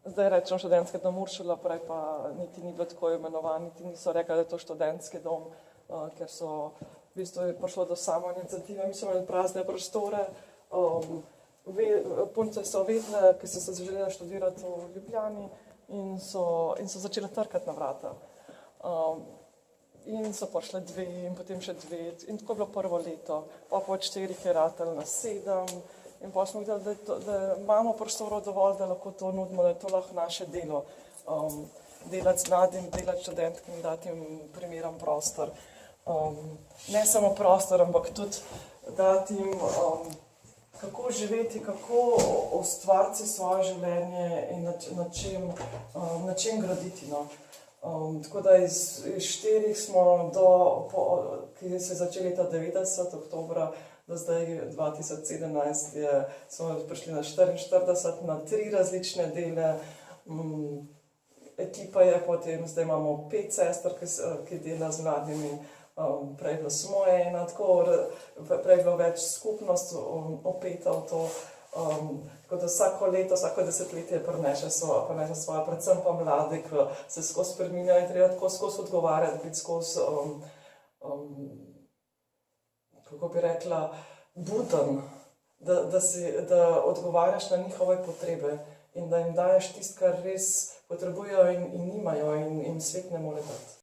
zdaj rečem študentski dom Uršula, prej pa niti ni bilo tako imenovan, niti niso rekli, da je to študentski dom, ker so v bistvu je prišlo do samoiniciative, mi smo imeli prazne prostore, punce so vedele, ki so se želeli študirati v Ljubljani in so začele trkati na vrata. In so prišle dve in potem še dve in tako je bilo prvo leto, pa od 4 je ratalo na 7 in pa smo videli, da imamo prostorov dovolj, da lahko to nudimo, da je to lahko naše delo, delati z mladim, delati študentkim in dati jim primeren prostor. Ne samo prostor, ampak tudi dati jim, kako živeti, kako ustvariti svoje življenje in na čem graditi. No. Tako da iz 4 smo ki se je začeli leta 90, oktobra, do zdaj 2017 smo prišli na 44, na 3 različne dele. Ekipa je potem, zdaj imamo 5 sester, ki dela z mladimi, prej je bilo samo ena, prej je bilo več skupnost opeta v to. Tako da vsako leto, vsako desetletje prinese svoje, predvsem pa mladi, ki se skozi spreminjajo in treba tako skozi odgovarjati, biti skozi, kako bi rekla, buden, da odgovarjaš na njihove potrebe in da jim daješ tisto, kar res potrebujejo in nimajo in jim svet ne more dati.